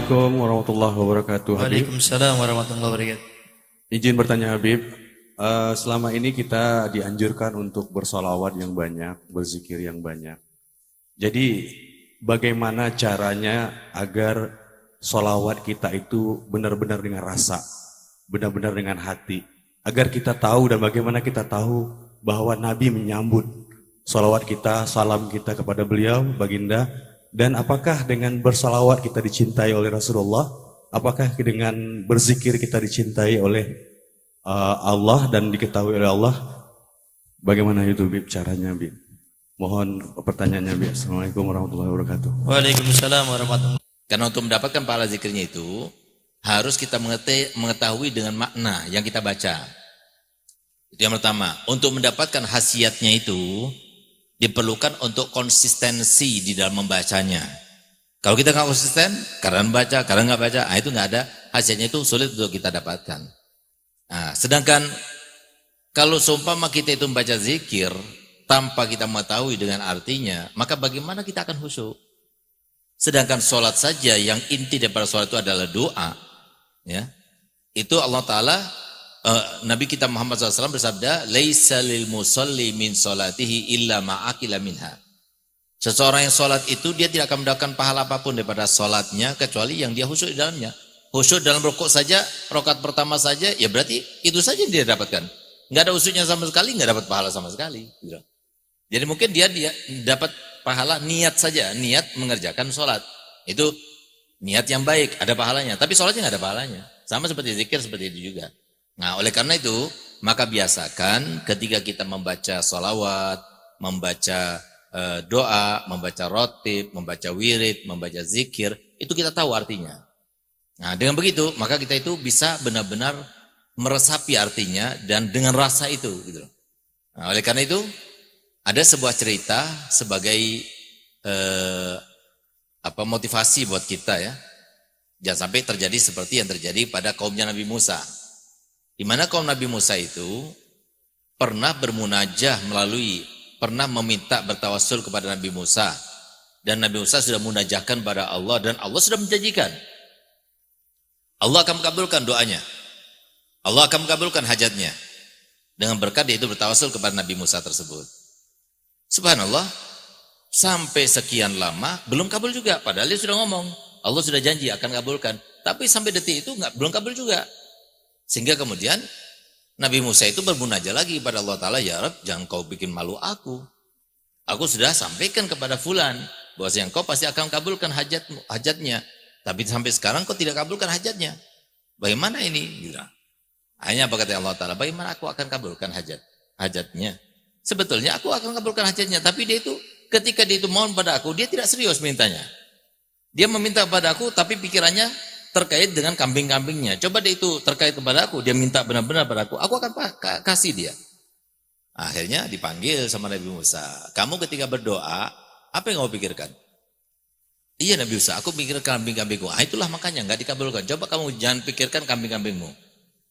Assalamualaikum warahmatullahi wabarakatuh. Habib, Waalaikumsalam warahmatullahi wabarakatuh. izin bertanya Habib. Selama ini kita dianjurkan untuk bersolawat yang banyak, berzikir yang banyak. Jadi bagaimana caranya agar solawat kita itu benar-benar dengan rasa, benar-benar dengan hati. Agar kita tahu dan bagaimana kita tahu bahwa Nabi menyambut solawat kita, salam kita kepada beliau, baginda. Dan apakah dengan bersolawat kita dicintai oleh Rasulullah? Apakah dengan berzikir kita dicintai oleh Allah dan diketahui oleh Allah? Bagaimana itu Bib caranya Bib? Mohon pertanyaannya Bib. Assalamualaikum warahmatullahi wabarakatuh. Waalaikumsalam warahmatullahi wabarakatuh. Karena untuk mendapatkan pahala zikirnya itu harus kita mengetahui dengan makna yang kita baca. Itu yang pertama. Untuk mendapatkan khasiatnya itu diperlukan untuk konsistensi di dalam membacanya. Kalau kita nggak konsisten, karena membaca, karena nggak baca, itu nggak ada hasilnya, itu sulit untuk kita dapatkan. Nah, sedangkan kalau seumpama kita itu membaca zikir tanpa kita mengetahui dengan artinya, maka bagaimana kita akan khusyuk? Sedangkan sholat saja yang inti daripada sholat itu adalah doa, ya. Itu Allah Ta'ala, Nabi kita Muhammad SAW bersabda, "Laisa lil musalli min sholatihi illa ma'akila minha." Seseorang yang sholat itu dia tidak akan mendapatkan pahala apapun daripada sholatnya kecuali yang dia khusyuk di dalamnya. Khusyuk dalam rukuk saja, rakaat pertama saja, ya berarti itu saja yang dia dapatkan. Nggak ada khusyuknya sama sekali, nggak dapat pahala sama sekali. Gitu. Jadi mungkin dia dapat pahala niat saja, niat mengerjakan sholat. Itu niat yang baik, ada pahalanya. Tapi sholatnya nggak ada pahalanya. Sama seperti zikir, seperti itu juga. Nah, oleh karena itu, maka biasakan ketika kita membaca sholawat, membaca doa, membaca rotib, membaca wirid, membaca zikir, itu kita tahu artinya. Nah, dengan begitu, maka kita itu bisa benar-benar meresapi artinya dan dengan rasa itu. Gitu. Nah, oleh karena itu, ada sebuah cerita sebagai motivasi buat kita ya. Jangan sampai terjadi seperti yang terjadi pada kaumnya Nabi Musa. Di mana kaum Nabi Musa itu pernah bermunajah pernah meminta bertawassul kepada Nabi Musa. Dan Nabi Musa sudah munajahkan pada Allah dan Allah sudah menjanjikan. Allah akan mengabulkan doanya. Allah akan mengabulkan hajatnya. Dengan berkat dia itu bertawassul kepada Nabi Musa tersebut. Subhanallah, sampai sekian lama belum kabul juga. Padahal dia sudah ngomong, Allah sudah janji akan kabulkan. Tapi sampai detik itu belum kabul juga. Sehingga kemudian Nabi Musa itu bermunajah lagi kepada Allah Ta'ala, ya Rabb, jangan kau bikin malu aku. Aku sudah sampaikan kepada fulan, bahwasanya kau pasti akan kabulkan hajatnya. Tapi sampai sekarang kau tidak kabulkan hajatnya. Bagaimana ini? Gitu. Hanya apa kata Allah Ta'ala, bagaimana aku akan kabulkan hajatnya? Sebetulnya aku akan kabulkan hajatnya, tapi dia itu ketika dia itu mohon pada aku, dia tidak serius mintanya. Dia meminta kepada aku, tapi pikirannya terkait dengan kambing-kambingnya. Coba dia itu terkait kepada aku, dia minta benar-benar pada aku akan kasih dia. Akhirnya dipanggil sama Nabi Musa. Kamu ketika berdoa, apa yang kamu pikirkan? Iya Nabi Musa, aku pikirkan kambing-kambingku. Itulah makanya nggak dikabulkan. Coba kamu jangan pikirkan kambing-kambingmu.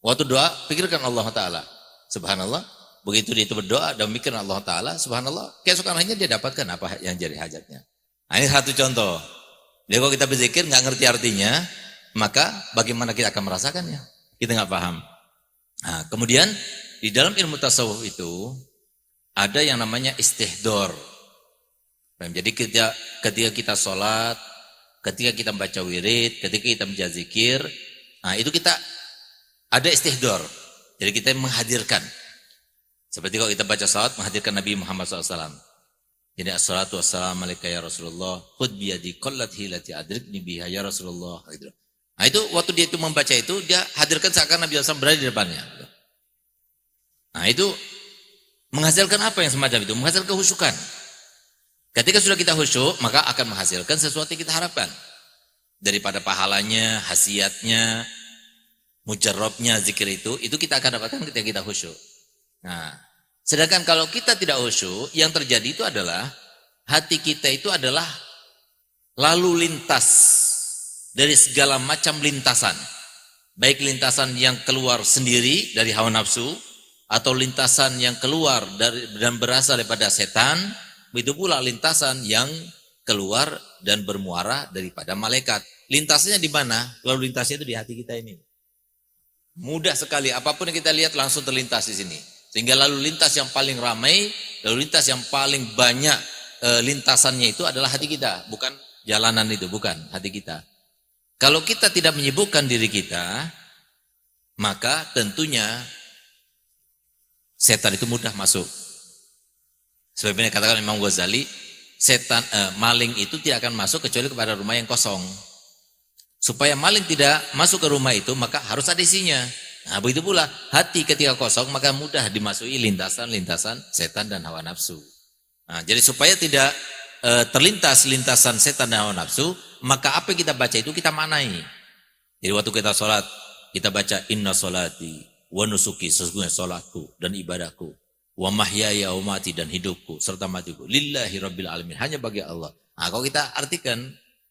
Waktu doa, pikirkan Allah Ta'ala. Subhanallah. Begitu dia itu berdoa dan mikirkan Allah Ta'ala, subhanallah, keesokan harinya dia dapatkan apa yang jadi hajatnya. Nah, ini satu contoh. Jadi kalau kita berzikir nggak ngerti artinya, maka bagaimana kita akan merasakannya? Kita nggak paham. Nah, kemudian di dalam ilmu tasawuf itu ada yang namanya istihdor. Jadi ketika kita sholat, ketika kita membaca wirid, ketika kita membaca zikir, nah itu kita ada istihdor. Jadi kita menghadirkan. Seperti kalau kita baca salat, menghadirkan Nabi Muhammad SAW. Jadi assalatu wassalamu alaika ya Rasulullah, khud biyadi qallat hilati adrikni biha ya Rasulullah. Nah itu waktu dia itu membaca itu, dia hadirkan seakan Nabi SAW berada di depannya. Nah itu menghasilkan apa yang semacam itu? Menghasilkan kehusukan. Ketika sudah kita khusyuk, maka akan menghasilkan sesuatu yang kita harapkan. Daripada pahalanya, khasiatnya, mujarrabnya zikir itu kita akan dapatkan ketika kita khusyuk. Nah, sedangkan kalau kita tidak khusyuk, yang terjadi itu adalah hati kita itu adalah lalu lintas dari segala macam lintasan. Baik lintasan yang keluar sendiri dari hawa nafsu, atau lintasan yang keluar dan berasal daripada setan, begitu pula lintasan yang keluar dan bermuara daripada malaikat. lintasnya di mana? Lalu lintasnya itu di hati kita ini. Mudah sekali, apapun yang kita lihat langsung terlintas di sini. Sehingga lalu lintas yang paling ramai, lalu lintas yang paling banyak lintasannya itu adalah hati kita. Bukan jalanan itu, bukan hati kita. Kalau kita tidak menyibukkan diri kita, maka tentunya setan itu mudah masuk. Sebagaimana katakan Imam Ghazali, maling itu tidak akan masuk kecuali kepada rumah yang kosong. Supaya maling tidak masuk ke rumah itu, maka harus ada isinya. Nah, begitu pula hati ketika kosong, maka mudah dimasuki lintasan-lintasan setan dan hawa nafsu. Nah, jadi supaya tidak terlintas lintasan setan dan hawa nafsu, maka apa yang kita baca itu kita manai. Jadi waktu kita sholat, kita baca inna sholati wa nusuki, sesungguhnya sholatku dan ibadahku, wa mahyaya wa mati, dan hidupku serta matiku lillahi rabbil alamin, hanya bagi Allah. Nah, kalau kita artikan,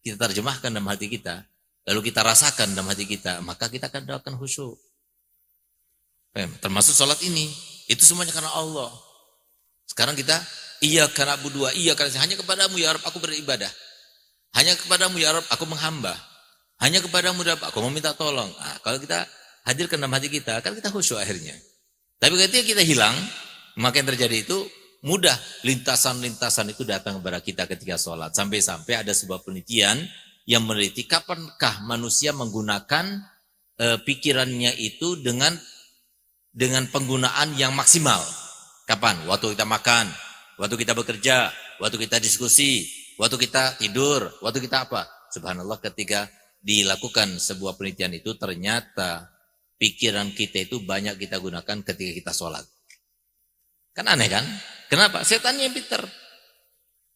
kita terjemahkan dalam hati kita, lalu kita rasakan dalam hati kita, maka kita akan mendapatkan khusyuk. Termasuk sholat ini, itu semuanya karena Allah. Sekarang kita, iyyaka na'budu wa iyyaka nasta'in, hanya kepadamu ya Rabb aku beribadah. Hanya kepadamu ya Rabb aku menghamba. Hanya kepadamu ya Rabb aku meminta tolong. Nah, kalau kita hadirkan dalam hati kita, kan kita khusyuk akhirnya. Tapi ketika kita hilang, maka yang terjadi itu mudah lintasan-lintasan itu datang kepada kita ketika sholat. Sampai-sampai ada sebuah penelitian yang meneliti kapankah manusia menggunakan pikirannya itu dengan penggunaan yang maksimal. Kapan? Waktu kita makan, waktu kita bekerja, waktu kita diskusi, waktu kita tidur, waktu kita apa? Subhanallah, ketika dilakukan sebuah penelitian itu, ternyata pikiran kita itu banyak kita gunakan ketika kita sholat. Kan aneh kan? Kenapa? Setannya yang pintar.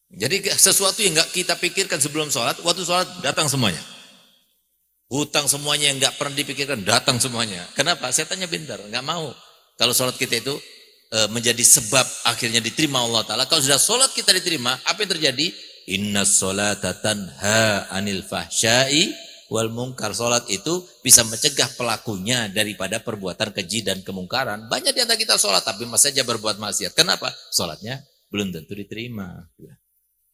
Jadi sesuatu yang nggak kita pikirkan sebelum sholat, waktu sholat datang semuanya. Hutang semuanya yang nggak pernah dipikirkan datang semuanya. Kenapa? Setannya pintar, nggak mau. Kalau sholat kita itu menjadi sebab akhirnya diterima Allah Ta'ala. Kalau sudah sholat kita diterima, apa yang terjadi? Inna sholata tanha anil fahsyai wal munkar. Sholat itu bisa mencegah pelakunya daripada perbuatan keji dan kemungkaran. Banyak di antara kita sholat tapi masih saja berbuat maksiat. Kenapa? Sholatnya belum tentu diterima.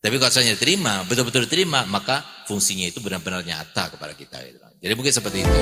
Tapi kalau misalnya diterima, betul-betul diterima, maka fungsinya itu benar-benar nyata kepada kita. Jadi mungkin seperti itu.